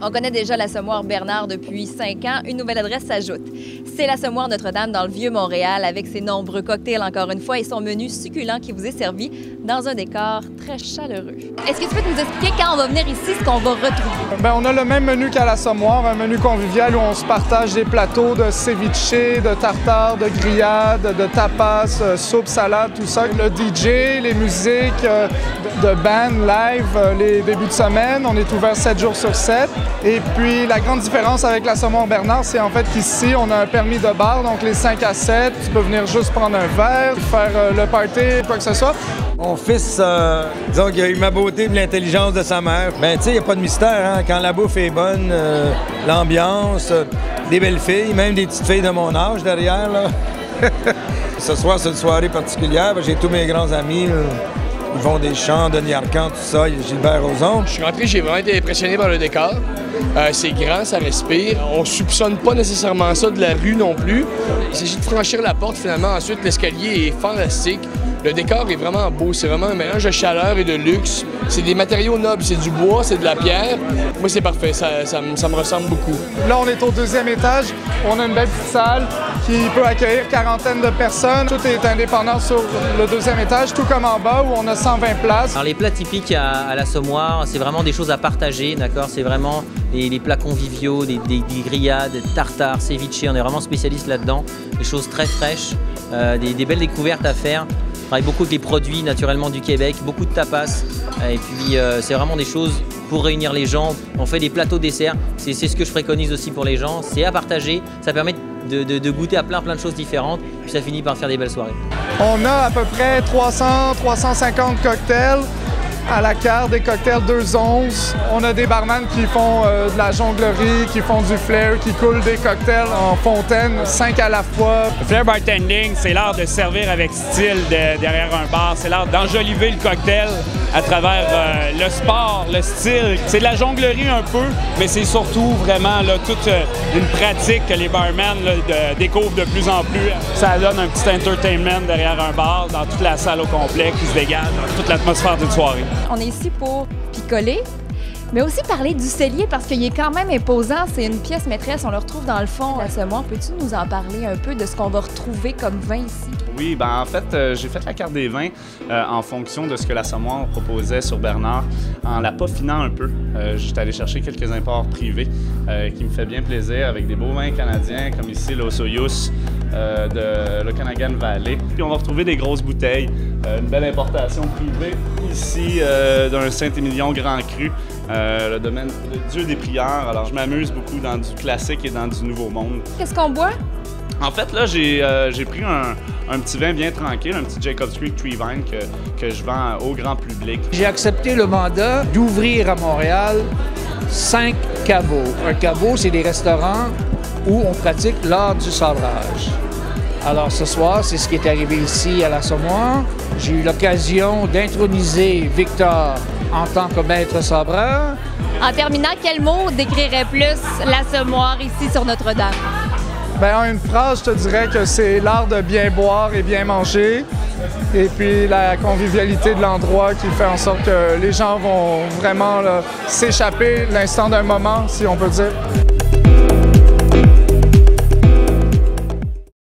On connaît déjà l'Assommoir Bernard depuis 5 ans. Une nouvelle adresse s'ajoute. C'est l'Assommoir Notre-Dame dans le Vieux-Montréal avec ses nombreux cocktails encore une fois et son menu succulent qui vous est servi dans un décor très chaleureux. Est-ce que tu peux nous expliquer quand on va venir ici ce qu'on va retrouver? Bien, on a le même menu qu'à l'Assommoir, un menu convivial où on se partage des plateaux de ceviche, de tartare, de grillade, de tapas, soupe, salade, tout ça. Le DJ, les musiques de band, live, les débuts de semaine. On est ouvert 7 jours sur 7. Et puis, la grande différence avec l'Assommoir Bernard, c'est en fait qu'ici, on a un permis de bar, donc les 5 à 7, tu peux venir juste prendre un verre, faire le party, quoi que ce soit. Mon fils, disons qu'il a eu ma beauté et l'intelligence de sa mère. Ben, tu sais, il n'y a pas de mystère, hein? Quand la bouffe est bonne, l'ambiance, des belles filles, même des petites filles de mon âge derrière, là. Ce soir, c'est une soirée particulière, j'ai tous mes grands amis, là. Ils font des chants, Denis Arcand, tout ça, Gilbert Rozon. Je suis rentré, j'ai vraiment été impressionné par le décor. C'est grand, ça respire. On soupçonne pas nécessairement ça de la rue non plus. Il s'agit de franchir la porte finalement. Ensuite, l'escalier est fantastique. Le décor est vraiment beau. C'est vraiment un mélange de chaleur et de luxe. C'est des matériaux nobles. C'est du bois, c'est de la pierre. Moi, c'est parfait. Ça me ressemble beaucoup. Là, on est au 2e étage. On a une belle petite salle qui peut accueillir quarantaine de personnes. Tout est indépendant sur le 2e étage, tout comme en bas où on a 120 places. Alors, les plats typiques à l'Assommoir, c'est vraiment des choses à partager, d'accord? C'est vraiment les plats conviviaux, des grillades, des tartares, ceviche. On est vraiment spécialiste là-dedans. Des choses très fraîches, des belles découvertes à faire. On travaille beaucoup avec les produits naturellement du Québec, beaucoup de tapas. Et puis, c'est vraiment des choses pour réunir les gens. On fait des plateaux desserts. C'est ce que je préconise aussi pour les gens. C'est à partager. Ça permet de goûter à plein de choses différentes. Puis ça finit par faire des belles soirées. On a à peu près 300-350 cocktails à la carte, des cocktails 2 onces. On a des barman qui font de la jonglerie, qui font du flair, qui coulent des cocktails en fontaine, 5 à la fois. Le flair bartending, c'est l'art de servir avec style derrière un bar. C'est l'art d'enjoliver le cocktail à travers le sport, le style. C'est de la jonglerie un peu, mais c'est surtout vraiment là, toute une pratique que les barmen là, découvrent de plus en plus. Ça donne un petit entertainment derrière un bar, dans toute la salle au complet qui se dégage, dans toute l'atmosphère d'une soirée. On est ici pour picoler, mais aussi parler du cellier parce qu'il est quand même imposant. C'est une pièce maîtresse, on le retrouve dans le fond. L'Assommoir, peux-tu nous en parler un peu de ce qu'on va retrouver comme vin ici? Oui, ben en fait, j'ai fait la carte des vins en fonction de ce que l'Assommoir proposait sur Bernard, en la peaufinant un peu. J'étais allé chercher quelques imports privés qui me fait bien plaisir, avec des beaux vins canadiens, comme ici l'Osoyus de l'Okanagan Valley. Puis on va retrouver des grosses bouteilles, une belle importation privée ici d'un Saint-Émilion Grand Cru, le domaine de Dieu des prières. Alors je m'amuse beaucoup dans du classique et dans du nouveau monde. Qu'est-ce qu'on boit? En fait, là, j'ai pris un petit vin bien tranquille, un petit Jacob's Creek Treevine que je vends au grand public. J'ai accepté le mandat d'ouvrir à Montréal 5 caveaux. Un caveau, c'est des restaurants où on pratique l'art du sabrage. Alors ce soir, c'est ce qui est arrivé ici à l'Assommoir. J'ai eu l'occasion d'introniser Victor en tant que maître sabreur. En terminant, quel mot décrirait plus l'Assommoir ici sur Notre-Dame? Bien, en une phrase, je te dirais que c'est l'art de bien boire et bien manger. Et puis la convivialité de l'endroit qui fait en sorte que les gens vont vraiment s'échapper l'instant d'un moment, si on peut dire.